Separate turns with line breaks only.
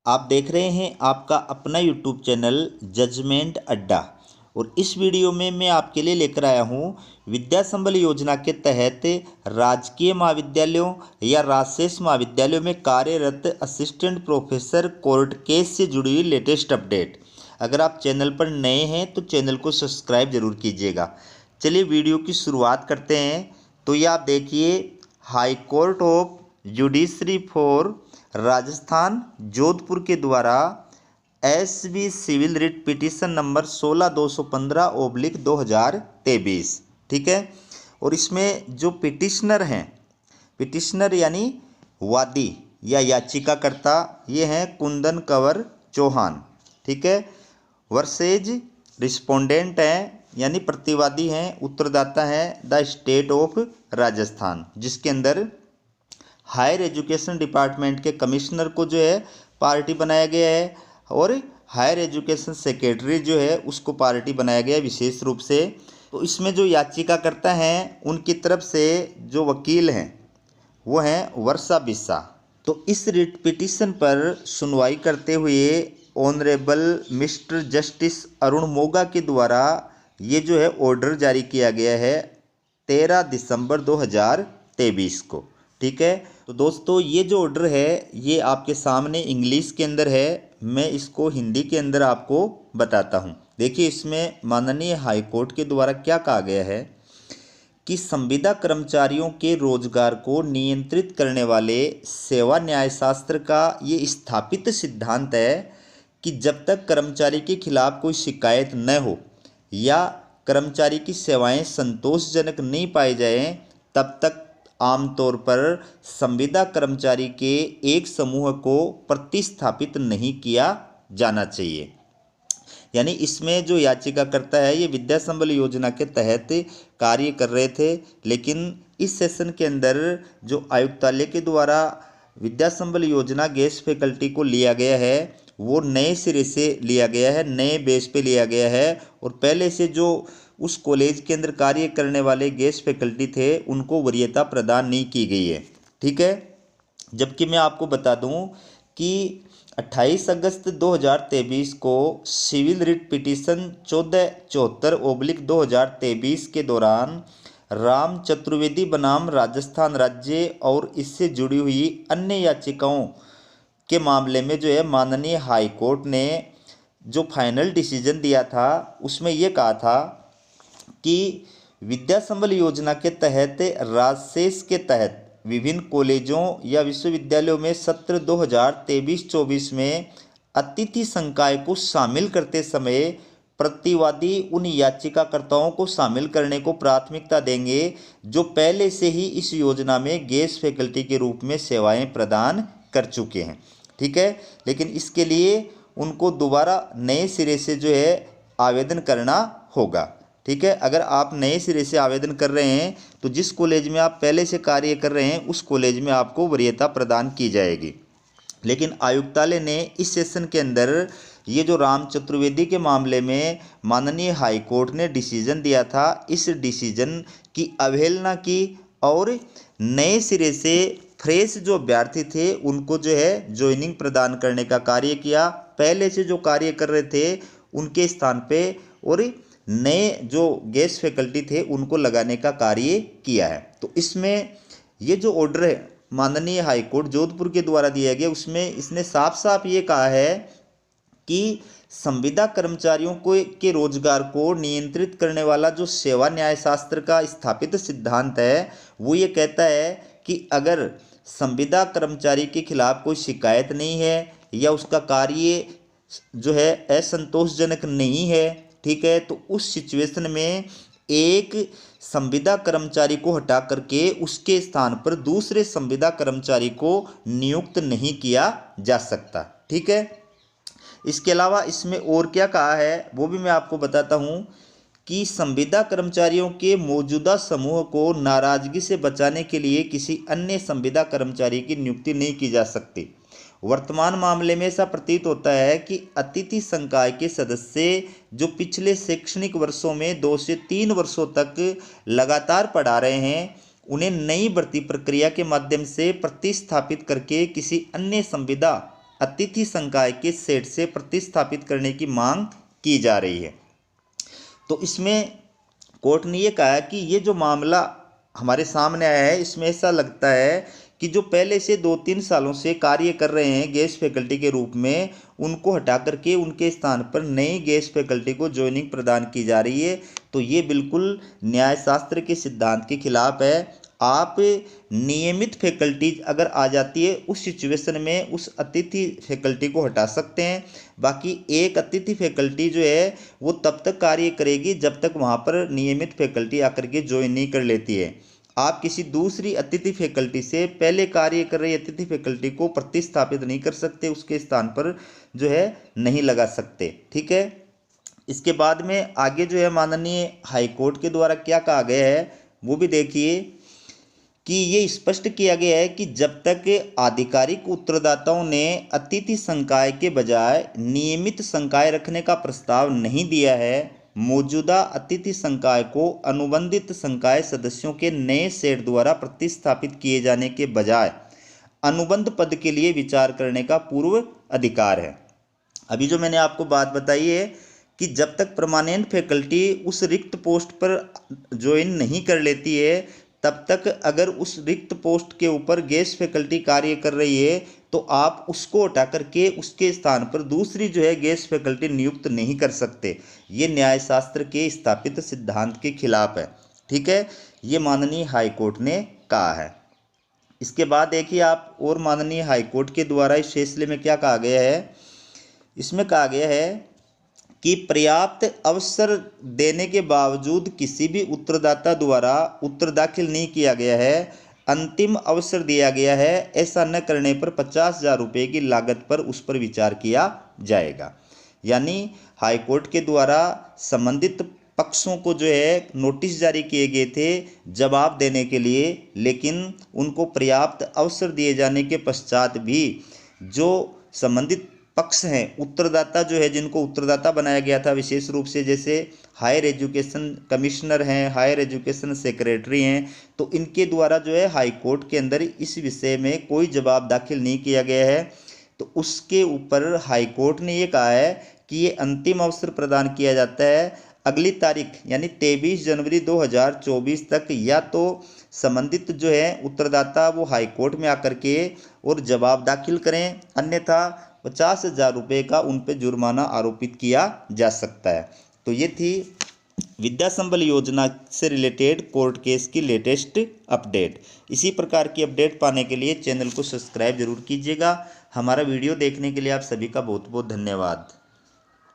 आप देख रहे हैं आपका अपना यूट्यूब चैनल जजमेंट अड्डा। और इस वीडियो में मैं आपके लिए लेकर आया हूं विद्या संबल योजना के तहत राजकीय महाविद्यालयों या राजशेष महाविद्यालयों में कार्यरत असिस्टेंट प्रोफेसर कोर्ट केस से जुड़ी हुई लेटेस्ट अपडेट। अगर आप चैनल पर नए हैं तो चैनल को सब्सक्राइब जरूर कीजिएगा। चलिए वीडियो की शुरुआत करते हैं। तो ये आप देखिए, high court of judiciary for Rajasthan Jodhpur के द्वारा SB civil writ petition number 16215/2023, ठीक है। और इसमें जो पिटिशनर हैं, पिटिशनर यानी वादी या याचिकाकर्ता, ये हैं कुंदन कंवर चौहान, ठीक है। वर्सेज रिस्पोंडेंट हैं यानी प्रतिवादी हैं, उत्तरदाता हैं द स्टेट ऑफ राजस्थान, जिसके अंदर हायर एजुकेशन डिपार्टमेंट के कमिश्नर को जो है पार्टी बनाया गया है और हायर एजुकेशन सेक्रेटरी जो है उसको पार्टी बनाया गया है विशेष रूप से। तो इसमें जो याचिकाकर्ता हैं उनकी तरफ से जो वकील हैं वो हैं वर्षा बिस्सा। तो इस रिट पिटीशन पर सुनवाई करते हुए honourable mister justice Arun Moga के द्वारा ये जो है ऑर्डर जारी किया गया है 13 दिसंबर 2023 को, ठीक है। तो दोस्तों ये जो ऑर्डर है ये आपके सामने इंग्लिश के अंदर है, मैं इसको हिंदी के अंदर आपको बताता हूँ। देखिए इसमें माननीय हाई कोर्ट के द्वारा क्या कहा गया है कि संविदा कर्मचारियों के रोजगार को नियंत्रित करने वाले सेवा न्यायशास्त्र का ये स्थापित सिद्धांत है कि जब तक कर्मचारी के खिलाफ कोई शिकायत न हो या कर्मचारी की सेवाएं संतोषजनक नहीं पाई जाएं, तब तक आमतौर पर संविदा कर्मचारी के एक समूह को प्रतिस्थापित नहीं किया जाना चाहिए। यानी इसमें जो याचिकाकर्ता है ये विद्या संबल योजना के तहत कार्य कर रहे थे, लेकिन इस सेशन के अंदर जो आयुक्तालय के द्वारा विद्या संबल योजना गेस्ट फैकल्टी को लिया गया है वो नए सिरे से लिया गया है, नए बेस पे लिया गया है। और पहले से जो उस कॉलेज के अंदर कार्य करने वाले गेस्ट फैकल्टी थे उनको वरीयता प्रदान नहीं की गई है, ठीक है। जबकि मैं आपको बता दूं कि 28 अगस्त 2023 को सिविल रिट पिटीशन 1474/2023 के दौरान राम चतुर्वेदी बनाम राजस्थान राज्य और इससे जुड़ी हुई अन्य याचिकाओं के मामले में जो है माननीय हाई कोर्ट ने जो फाइनल डिसीजन दिया था उसमें ये कहा था कि विद्या संबल योजना के तहत राजशेष के तहत विभिन्न कॉलेजों या विश्वविद्यालयों में सत्र 2023-24 में अतिथि संकाय को शामिल करते समय प्रतिवादी उन याचिकाकर्ताओं को शामिल करने को प्राथमिकता देंगे जो पहले से ही इस योजना में गेस्ट फैकल्टी के रूप में सेवाएं प्रदान कर चुके हैं, ठीक है। लेकिन इसके लिए उनको दोबारा नए सिरे से जो है आवेदन करना होगा, ठीक है। अगर आप नए सिरे से आवेदन कर रहे हैं तो जिस कॉलेज में आप पहले से कार्य कर रहे हैं उस कॉलेज में आपको वरीयता प्रदान की जाएगी। लेकिन आयुक्तालय ने इस सेशन के अंदर ये जो राम चतुर्वेदी के मामले में माननीय हाई कोर्ट ने डिसीजन दिया था, इस डिसीजन की अवहेलना की और नए सिरे से फ्रेश जो अभ्यर्थी थे उनको जो है ज्वाइनिंग प्रदान करने का कार्य किया, पहले से जो कार्य कर रहे थे उनके स्थान पे और नए जो गेस्ट फैकल्टी थे उनको लगाने का कार्य किया है। तो इसमें ये जो ऑर्डर है माननीय हाई कोर्ट जोधपुर के द्वारा दिया गया उसमें इसने साफ साफ ये कहा है कि संविदा कर्मचारियों को के रोजगार को नियंत्रित करने वाला जो सेवा न्यायशास्त्र का स्थापित सिद्धांत है वो ये कहता है कि अगर संविदा कर्मचारी के खिलाफ कोई शिकायत नहीं है या उसका कार्य जो है असंतोषजनक नहीं है, ठीक है, तो उस सिचुएशन में एक संविदा कर्मचारी को हटा करके उसके स्थान पर दूसरे संविदा कर्मचारी को नियुक्त नहीं किया जा सकता, ठीक है। इसके अलावा इसमें और क्या कहा है वो भी मैं आपको बताता हूँ कि संविदा कर्मचारियों के मौजूदा समूह को नाराजगी से बचाने के लिए किसी अन्य संविदा कर्मचारी की नियुक्ति नहीं की जा सकती। वर्तमान मामले में ऐसा प्रतीत होता है कि अतिथि संकाय के सदस्य जो पिछले शैक्षणिक वर्षों में 2 से 3 वर्षों तक लगातार पढ़ा रहे हैं उन्हें नई भर्ती प्रक्रिया के माध्यम से प्रतिस्थापित करके किसी अन्य संविदा अतिथि संकाय के सेट से प्रतिस्थापित करने की मांग की जा रही है। तो इसमें कोर्ट ने ये कहा कि ये जो मामला हमारे सामने आया है, इसमें ऐसा लगता है कि जो पहले से 2-3 सालों से कार्य कर रहे हैं गेस्ट फैकल्टी के रूप में, उनको हटा करके उनके स्थान पर नई गेस्ट फैकल्टी को ज्वाइनिंग प्रदान की जा रही है। तो ये बिल्कुल न्यायशास्त्र के सिद्धांत के खिलाफ है। आप नियमित फैकल्टीज अगर आ जाती है, उस सिचुएशन में उस अतिथि फैकल्टी को हटा सकते हैं। बाकी एक अतिथि फैकल्टी जो है वो तब तक कार्य करेगी जब तक वहाँ पर नियमित फैकल्टी आकर के ज्वाइन नहीं कर लेती है। आप किसी दूसरी अतिथि फैकल्टी से पहले कार्य कर रही अतिथि फैकल्टी को प्रतिस्थापित नहीं कर सकते, उसके स्थान पर जो है नहीं लगा सकते। ठीक है। इसके बाद में आगे जो है माननीय हाईकोर्ट के द्वारा क्या कहा गया है वो भी देखिए कि ये स्पष्ट किया गया है कि जब तक आधिकारिक उत्तरदाताओं ने अतिथि संकाय के बजाय नियमित संकाय रखने का प्रस्ताव नहीं दिया है, मौजूदा अतिथि संकाय को अनुबंधित संकाय सदस्यों के नए सेट द्वारा प्रतिस्थापित किए जाने के बजाय अनुबंध पद के लिए विचार करने का पूर्व अधिकार है। अभी जो मैंने आपको बात बताई है कि जब तक परमानेंट फैकल्टी उस रिक्त पोस्ट पर ज्वाइन नहीं कर लेती है, तब तक अगर उस रिक्त पोस्ट के ऊपर गेस्ट फैकल्टी कार्य कर रही है तो आप उसको हटा करके उसके स्थान पर दूसरी जो है गेस्ट फैकल्टी नियुक्त नहीं कर सकते। ये न्यायशास्त्र के स्थापित सिद्धांत के खिलाफ है। ठीक है, ये माननीय हाईकोर्ट ने कहा है। इसके बाद देखिए आप और माननीय हाईकोर्ट के द्वारा इस फैसले में क्या कहा गया है। इसमें कहा गया है कि पर्याप्त अवसर देने के बावजूद किसी भी उत्तरदाता द्वारा उत्तर दाखिल नहीं किया गया है, अंतिम अवसर दिया गया है, ऐसा न करने पर 50,000 रुपये की लागत पर उस पर विचार किया जाएगा। यानी हाईकोर्ट के द्वारा संबंधित पक्षों को जो है नोटिस जारी किए गए थे जवाब देने के लिए, लेकिन उनको पर्याप्त अवसर दिए जाने के पश्चात भी जो संबंधित पक्ष हैं, उत्तरदाता जो है जिनको उत्तरदाता बनाया गया था विशेष रूप से जैसे हायर एजुकेशन कमिश्नर हैं, हायर एजुकेशन सेक्रेटरी हैं, तो इनके द्वारा जो है हाईकोर्ट के अंदर इस विषय में कोई जवाब दाखिल नहीं किया गया है। तो उसके ऊपर हाईकोर्ट ने ये कहा है कि ये अंतिम अवसर प्रदान किया जाता है अगली तारीख यानी 23 जनवरी 2024 तक, या तो संबंधित जो है उत्तरदाता वो हाईकोर्ट में आकर के और जवाब दाखिल करें, अन्यथा 50,000 रुपये का उन पर जुर्माना आरोपित किया जा सकता है। तो ये थी विद्या संबल योजना से रिलेटेड कोर्ट केस की लेटेस्ट अपडेट। इसी प्रकार की अपडेट पाने के लिए चैनल को सब्सक्राइब जरूर कीजिएगा। हमारा वीडियो देखने के लिए आप सभी का बहुत बहुत धन्यवाद।